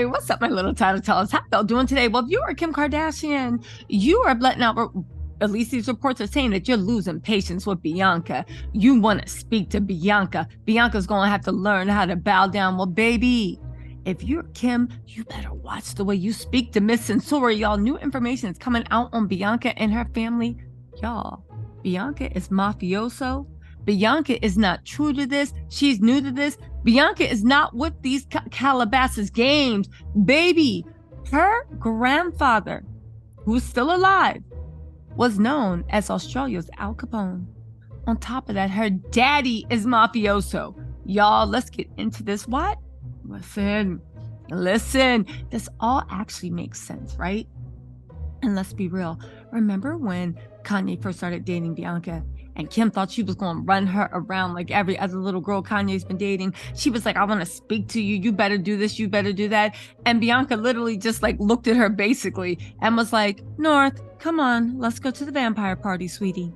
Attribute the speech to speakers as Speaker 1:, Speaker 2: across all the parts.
Speaker 1: Hey, what's up, my little tattletales? How y'all doing today? Well, if you are Kim Kardashian, you are letting out, at least these reports are saying that you're losing patience with Bianca. You want to speak to Bianca. Bianca's going to have to learn how to bow down. Well, baby, if you're Kim, you better watch the way you speak to Miss Sensori. Y'all, new information is coming out on Bianca and her family. Y'all, Bianca is mafioso. Bianca is not true to this. She's new to this. Bianca is not with these Calabasas games. Baby, her grandfather, who's still alive, was known as Australia's Al Capone. On top of that, her daddy is mafioso. Y'all, let's get into this. What? Listen. This all actually makes sense, right? And let's be real. Remember when Kanye first started dating Bianca? And Kim thought she was going to run her around like every other little girl Kanye's been dating. She was like, I want to speak to you. You better do this. You better do that. And Bianca literally just like looked at her basically and was like, North, come on, let's go to the vampire party, sweetie.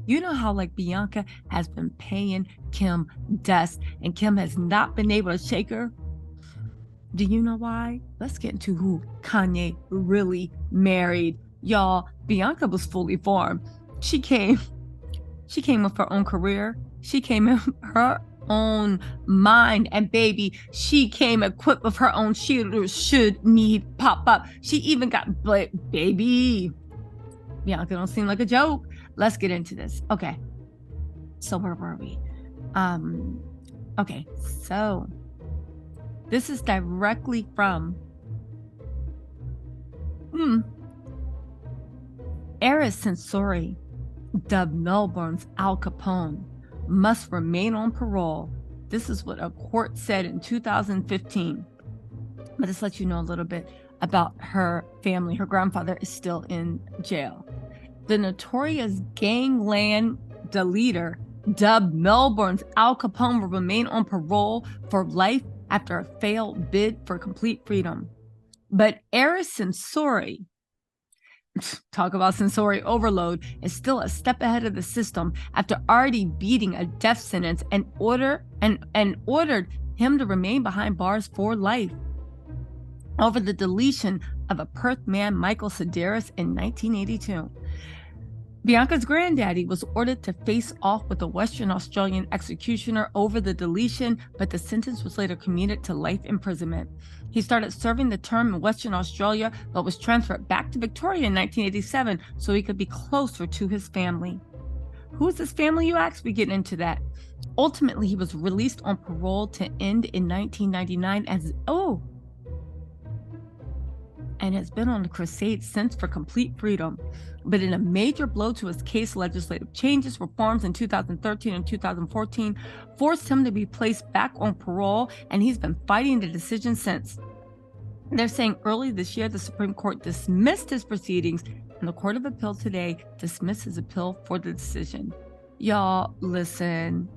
Speaker 1: You know how like Bianca has been paying Kim dust and Kim has not been able to shake her? Do you know why? Let's get into who Kanye really married. Y'all, Bianca was fully formed. She came with her own career. She came in her own mind. And baby, she came equipped with her own shooters should need pop up. She even got, baby, Bianca don't seem like a joke. Let's get into this. Okay. So where were we? Okay. So this is directly from Eris Sensori, dubbed Melbourne's Al Capone, must remain on parole. This is what a court said in 2015. But this lets you know a little bit about her family. Her grandfather is still in jail. The notorious gangland leader, dubbed Melbourne's Al Capone, will remain on parole for life after a failed bid for complete freedom. But Eris Sensori, talk about sensory overload, is still a step ahead of the system after already beating a death sentence and ordered him to remain behind bars for life over the deletion of a Perth man, Michael Sedaris, in 1982. Bianca's granddaddy was ordered to face off with a Western Australian executioner over the deletion, but the sentence was later commuted to life imprisonment. He started serving the term in Western Australia, but was transferred back to Victoria in 1987 so he could be closer to his family. Who is his family, you ask? We get into that. Ultimately, he was released on parole to end in 1999 and has been on a crusade since for complete freedom. But in a major blow to his case, legislative changes, reforms in 2013 and 2014 forced him to be placed back on parole, and he's been fighting the decision since. They're saying early this year, the Supreme Court dismissed his proceedings, and the Court of Appeal today dismissed his appeal for the decision. Y'all, listen.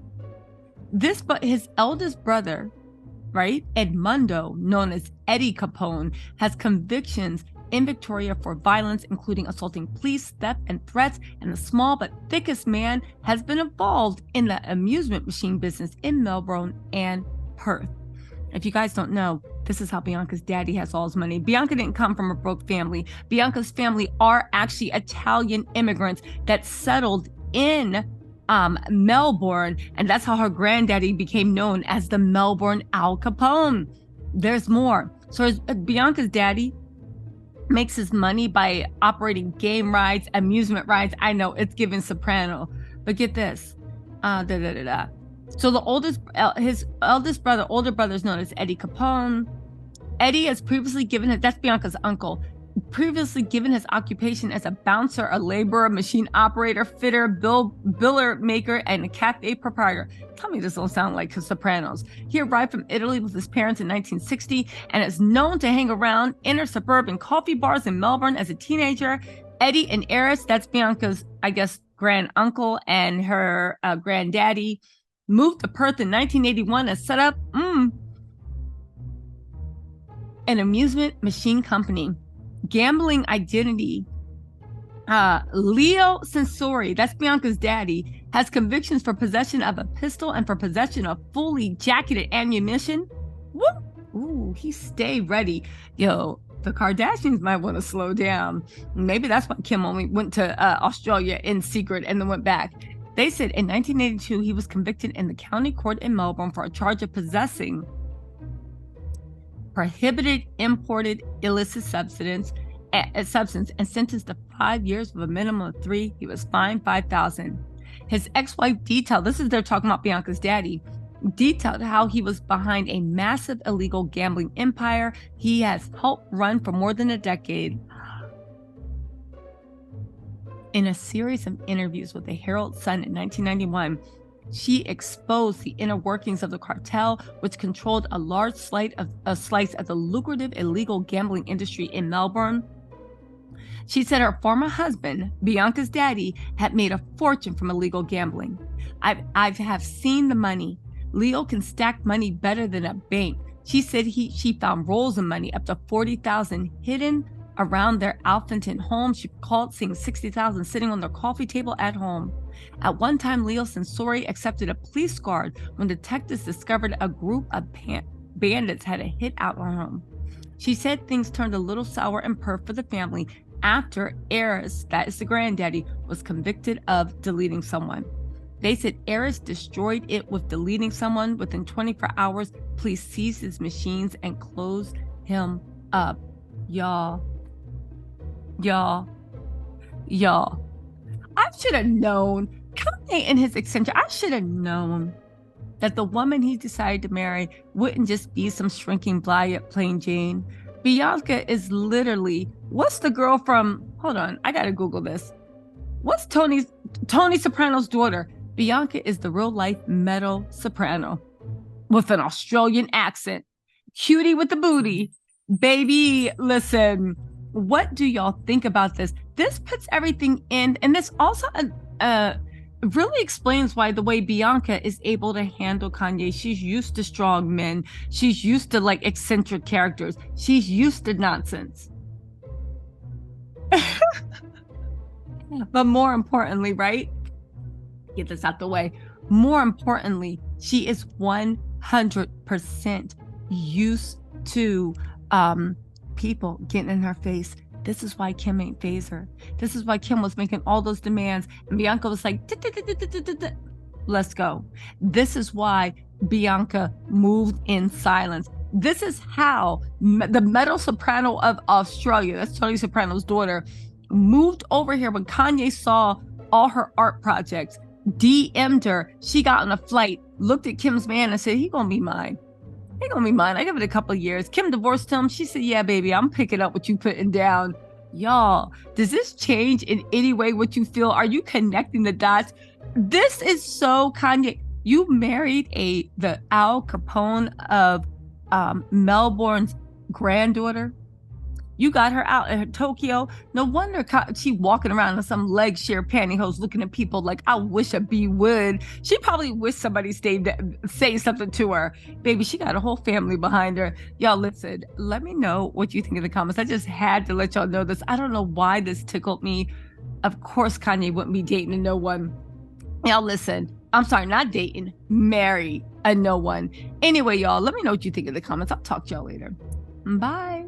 Speaker 1: His eldest brother, right, Edmundo, known as Eddie Capone, has convictions in Victoria for violence, including assaulting police, theft, and threats, and the small but thickest man has been involved in the amusement machine business in Melbourne and Perth. If you guys don't know, this is how Bianca's daddy has all his money. Bianca didn't come from a broke family. Bianca's family are actually Italian immigrants that settled in Melbourne, and that's how her granddaddy became known as the Melbourne Al Capone. There's more. So Bianca's daddy makes his money by operating game rides, amusement rides. I know it's giving Soprano, but get this. So his older brother is known as Eddie Capone. Eddie has previously given that's Bianca's uncle, previously given his occupation as a bouncer, a laborer, machine operator, fitter, biller maker, and a cafe proprietor. Tell me this don't sound like his Sopranos. He arrived from Italy with his parents in 1960 and is known to hang around inner suburban coffee bars in Melbourne as a teenager. Eddie and Eris, that's Bianca's, I guess, grand uncle and her granddaddy, moved to Perth in 1981 and set up an amusement machine company. Gambling identity. Leo Sensori, that's Bianca's daddy, has convictions for possession of a pistol and for possession of fully jacketed ammunition. Woo! Ooh. he stayed ready. Yo, the Kardashians might want to slow down. Maybe that's why Kim only went to Australia in secret and then went back. They said in 1982, he was convicted in the county court in Melbourne for a charge of possessing prohibited imported illicit substance and sentenced to 5 years with a minimum of 3. He was fined $5,000. His ex-wife detailed, this is they're talking about Bianca's daddy, detailed how he was behind a massive illegal gambling empire he has helped run for more than a decade. In a series of interviews with the Herald Sun in 1991, she exposed the inner workings of the cartel, which controlled a large slice of the lucrative illegal gambling industry in Melbourne. She said her former husband, Bianca's daddy, had made a fortune from illegal gambling. I have seen the money. Leo can stack money better than a bank. She said she found rolls of money up to $40,000 hidden around their Alphington home. She recalled seeing $60,000 sitting on their coffee table at home. At one time, Leo Sensori accepted a police guard when detectives discovered a group of bandits had a hit out on him. She said things turned a little sour and perf for the family after Aris, that is the granddaddy, was convicted of deleting someone. They said Aris destroyed it with deleting someone. Within 24 hours, police seized his machines and closed him up. Y'all. I should have known. Kanye and his eccentric, I should have known that the woman he decided to marry wouldn't just be some shrinking plain Jane. Bianca is literally, what's the girl from, hold on, I gotta Google this. What's Tony Soprano's daughter? Bianca is the real life metal soprano with an Australian accent. Cutie with the booty. Baby, listen, what do y'all think about this? This puts everything in, and this also really explains why the way Bianca is able to handle Kanye. She's used to strong men. She's used to like eccentric characters. She's used to nonsense. But more importantly, right? Get this out the way. More importantly, she is 100% used to people getting in her face. This is why Kim ain't phase her. This is why Kim was making all those demands. And Bianca was like, let's go. This is why Bianca moved in silence. This is how the metal soprano of Australia, that's Tony Soprano's daughter, moved over here when Kanye saw all her art projects, DM'd her. She got on a flight, looked at Kim's man and said, he gonna be mine. He gonna be mine. I give it a couple of years. Kim divorced him. She said, yeah, baby, I'm picking up what you putting down. Y'all, does this change in any way what you feel? Are you connecting the dots? This is so Kanye. You married the Al Capone of Melbourne's granddaughter. You got her out in Tokyo. No wonder she walking around in some leg sheer pantyhose looking at people like, I wish a bee would. She probably wished somebody say something to her. Baby, she got a whole family behind her. Y'all, listen, let me know what you think in the comments. I just had to let y'all know this. I don't know why this tickled me. Of course, Kanye wouldn't be dating no one. Y'all, listen. I'm sorry, not dating. Marry a no one. Anyway, y'all, let me know what you think in the comments. I'll talk to y'all later. Bye.